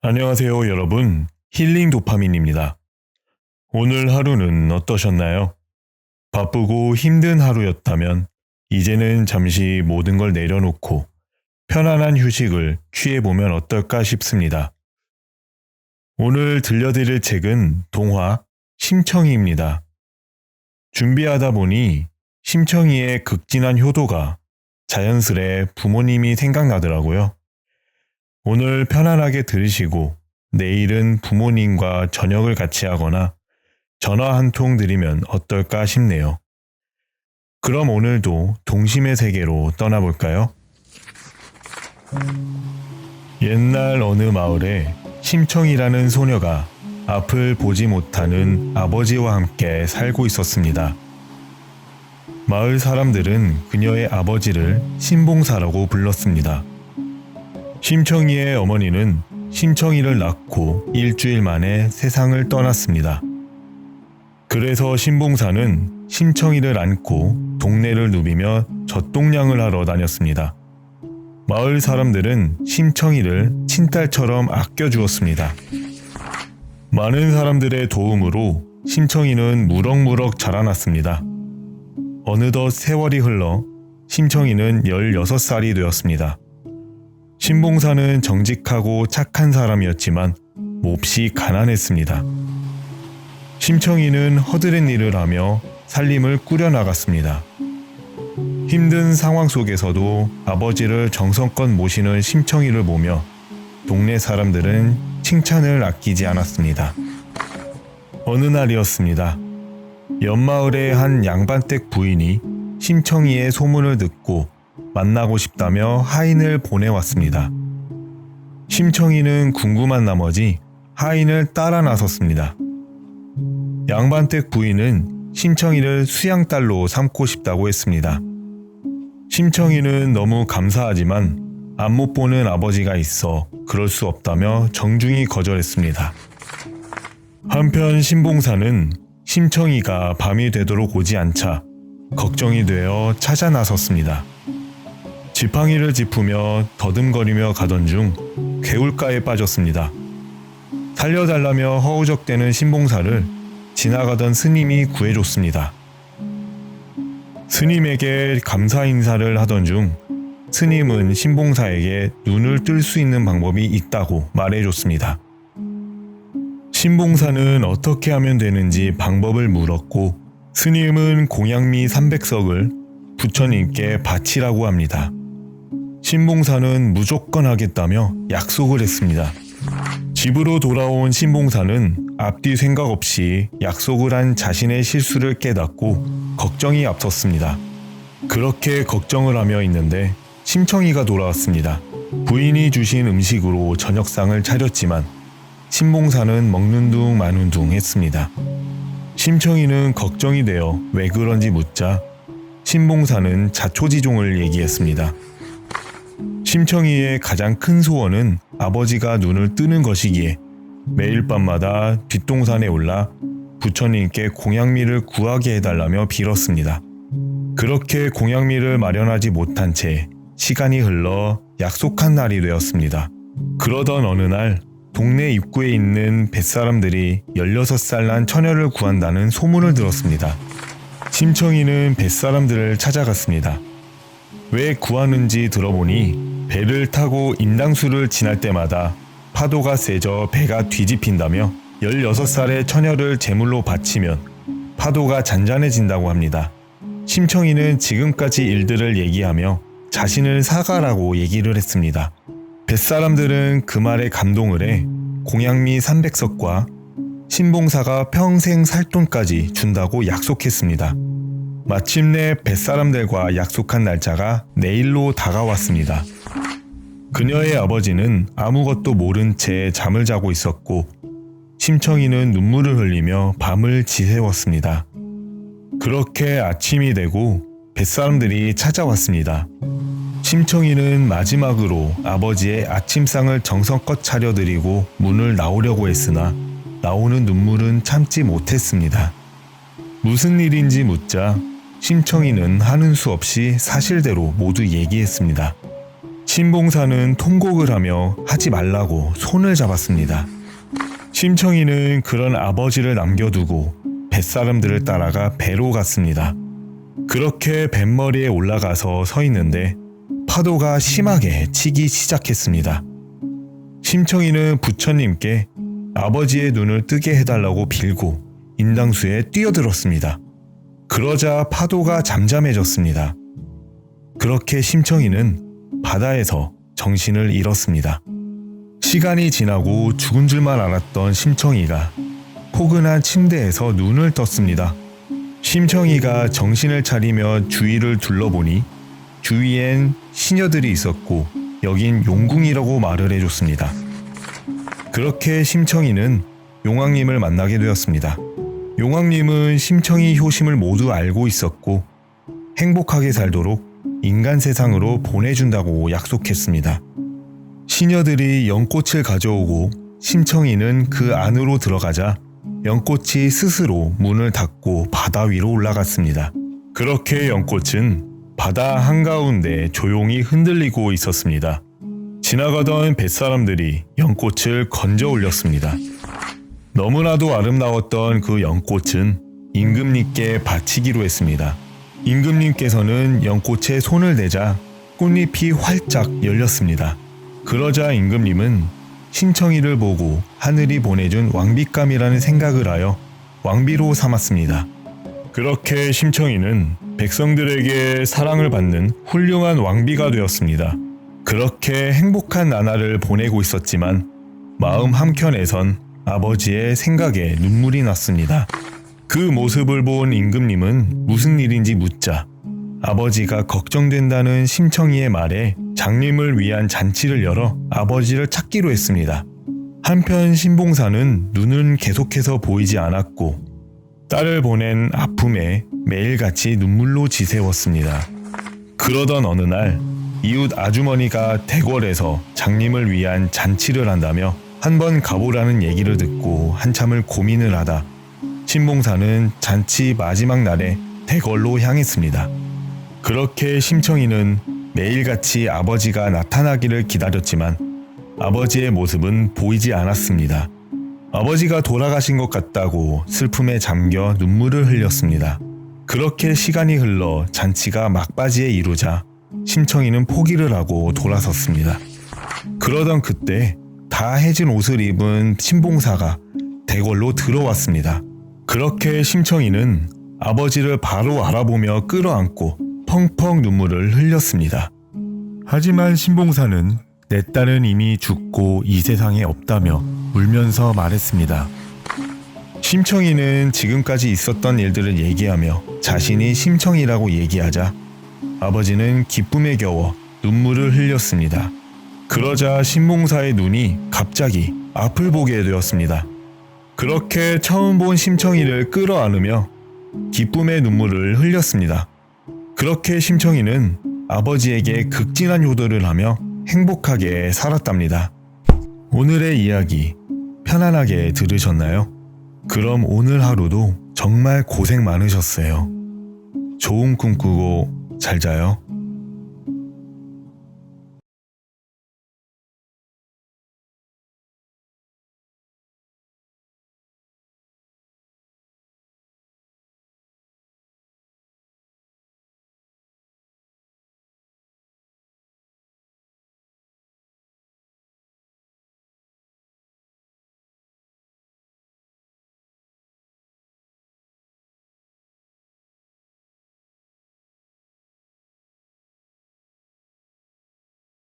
안녕하세요, 여러분. 힐링 도파민입니다. 오늘 하루는 어떠셨나요? 바쁘고 힘든 하루였다면 이제는 잠시 모든 걸 내려놓고 편안한 휴식을 취해보면 어떨까 싶습니다. 오늘 들려드릴 책은 동화 심청이입니다. 준비하다 보니 심청이의 극진한 효도가 자연스레 부모님이 생각나더라고요. 오늘 편안하게 들으시고 내일은 부모님과 저녁을 같이 하거나 전화 한 통 드리면 어떨까 싶네요. 그럼 오늘도 동심의 세계로 떠나볼까요? 옛날 어느 마을에 심청이라는 소녀가 앞을 보지 못하는 아버지와 함께 살고 있었습니다. 마을 사람들은 그녀의 아버지를 신봉사라고 불렀습니다. 심청이의 어머니는 심청이를 낳고 일주일 만에 세상을 떠났습니다. 그래서 신봉사는 심청이를 안고 동네를 누비며 젖동량을 하러 다녔습니다. 마을 사람들은 심청이를 친딸처럼 아껴주었습니다. 많은 사람들의 도움으로 심청이는 무럭무럭 자라났습니다. 어느덧 세월이 흘러 심청이는 16살이 되었습니다. 신봉사는 정직하고 착한 사람이었지만 몹시 가난했습니다. 심청이는 허드렛 일을 하며 살림을 꾸려나갔습니다. 힘든 상황 속에서도 아버지를 정성껏 모시는 심청이를 보며 동네 사람들은 칭찬을 아끼지 않았습니다. 어느 날이었습니다. 옆마을의 한 양반댁 부인이 심청이의 소문을 듣고 만나고 싶다며 하인을 보내왔습니다. 심청이는 궁금한 나머지 하인을 따라 나섰습니다. 양반댁 부인은 심청이를 수양딸로 삼고 싶다고 했습니다. 심청이는 너무 감사하지만 안못 보는 아버지가 있어 그럴 수 없다며 정중히 거절했습니다. 한편 신봉사는 심청이가 밤이 되도록 오지 않자 걱정이 되어 찾아 나섰습니다. 지팡이를 짚으며 더듬거리며 가던 중 개울가에 빠졌습니다. 살려달라며 허우적대는 신봉사를 지나가던 스님이 구해줬습니다. 스님에게 감사 인사를 하던 중 스님은 신봉사에게 눈을 뜰 수 있는 방법이 있다고 말해줬습니다. 신봉사는 어떻게 하면 되는지 방법을 물었고 스님은 공양미 300석을 부처님께 바치라고 합니다. 신봉사는 무조건 하겠다며 약속을 했습니다. 집으로 돌아온 신봉사는 앞뒤 생각 없이 약속을 한 자신의 실수를 깨닫고 걱정이 앞섰습니다. 그렇게 걱정을 하며 있는데 심청이가 돌아왔습니다. 부인이 주신 음식으로 저녁상을 차렸지만 신봉사는 먹는 둥 마는 둥 했습니다. 심청이는 걱정이 되어 왜 그런지 묻자 신봉사는 자초지종을 얘기했습니다. 심청이의 가장 큰 소원은 아버지가 눈을 뜨는 것이기에 매일 밤마다 뒷동산에 올라 부처님께 공양미를 구하게 해달라며 빌었습니다. 그렇게 공양미를 마련하지 못한 채 시간이 흘러 약속한 날이 되었습니다. 그러던 어느 날 동네 입구에 있는 뱃사람들이 16살 난 처녀를 구한다는 소문을 들었습니다. 심청이는 뱃사람들을 찾아갔습니다. 왜 구하는지 들어보니 배를 타고 인당수를 지날 때마다 파도가 세져 배가 뒤집힌다며 16살의 처녀를 제물로 바치면 파도가 잔잔해진다고 합니다. 심청이는 지금까지 일들을 얘기하며 자신을 사과라고 얘기를 했습니다. 뱃사람들은 그 말에 감동을 해 공양미 300석과 신봉사가 평생 살 돈까지 준다고 약속했습니다. 마침내 뱃사람들과 약속한 날짜가 내일로 다가왔습니다. 그녀의 아버지는 아무것도 모른 채 잠을 자고 있었고 심청이는 눈물을 흘리며 밤을 지새웠습니다. 그렇게 아침이 되고 뱃사람들이 찾아왔습니다. 심청이는 마지막으로 아버지의 아침상을 정성껏 차려드리고 문을 나오려고 했으나 나오는 눈물은 참지 못했습니다. 무슨 일인지 묻자 심청이는 하는 수 없이 사실대로 모두 얘기했습니다. 신봉사는 통곡을 하며 하지 말라고 손을 잡았습니다. 심청이는 그런 아버지를 남겨두고 뱃사람들을 따라가 배로 갔습니다. 그렇게 뱃머리에 올라가서 서 있는데 파도가 심하게 치기 시작했습니다. 심청이는 부처님께 아버지의 눈을 뜨게 해달라고 빌고 인당수에 뛰어들었습니다. 그러자 파도가 잠잠해졌습니다. 그렇게 심청이는 바다에서 정신을 잃었습니다. 시간이 지나고 죽은 줄만 알았던 심청이가 포근한 침대에서 눈을 떴습니다. 심청이가 정신을 차리며 주위를 둘러보니 주위엔 시녀들이 있었고 여긴 용궁이라고 말을 해줬습니다. 그렇게 심청이는 용왕님을 만나게 되었습니다. 용왕님은 심청이 효심을 모두 알고 있었고 행복하게 살도록 인간 세상으로 보내준다고 약속했습니다. 시녀들이 연꽃을 가져오고 심청이는 그 안으로 들어가자 연꽃이 스스로 문을 닫고 바다 위로 올라갔습니다. 그렇게 연꽃은 바다 한가운데 조용히 흔들리고 있었습니다. 지나가던 뱃사람들이 연꽃을 건져 올렸습니다. 너무나도 아름다웠던 그 연꽃은 임금님께 바치기로 했습니다. 임금님께서는 연꽃에 손을 대자 꽃잎이 활짝 열렸습니다. 그러자 임금님은 심청이를 보고 하늘이 보내준 왕빗감이라는 생각을 하여 왕비로 삼았습니다. 그렇게 심청이는 백성들에게 사랑을 받는 훌륭한 왕비가 되었습니다. 그렇게 행복한 나날을 보내고 있었지만 마음 한켠에선 아버지의 생각에 눈물이 났습니다. 그 모습을 본 임금님은 무슨 일인지 묻자 아버지가 걱정된다는 심청이의 말에 장님을 위한 잔치를 열어 아버지를 찾기로 했습니다. 한편 신봉사는 눈은 계속해서 보이지 않았고 딸을 보낸 아픔에 매일같이 눈물로 지새웠습니다. 그러던 어느 날 이웃 아주머니가 대궐에서 장님을 위한 잔치를 한다며 한번 가보라는 얘기를 듣고 한참을 고민을 하다 신봉사는 잔치 마지막 날에 대궐로 향했습니다. 그렇게 심청이는 매일같이 아버지가 나타나기를 기다렸지만 아버지의 모습은 보이지 않았습니다. 아버지가 돌아가신 것 같다고 슬픔에 잠겨 눈물을 흘렸습니다. 그렇게 시간이 흘러 잔치가 막바지에 이르자 심청이는 포기를 하고 돌아섰습니다. 그러던 그때 다 해진 옷을 입은 신봉사가 대궐로 들어왔습니다. 그렇게 심청이는 아버지를 바로 알아보며 끌어안고 펑펑 눈물을 흘렸습니다. 하지만 신봉사는 내 딸은 이미 죽고 이 세상에 없다며 울면서 말했습니다. 심청이는 지금까지 있었던 일들을 얘기하며 자신이 심청이라고 얘기하자 아버지는 기쁨에 겨워 눈물을 흘렸습니다. 그러자 신봉사의 눈이 갑자기 앞을 보게 되었습니다. 그렇게 처음 본 심청이를 끌어안으며 기쁨의 눈물을 흘렸습니다. 그렇게 심청이는 아버지에게 극진한 효도를 하며 행복하게 살았답니다. 오늘의 이야기 편안하게 들으셨나요? 그럼 오늘 하루도 정말 고생 많으셨어요. 좋은 꿈 꾸고 잘 자요.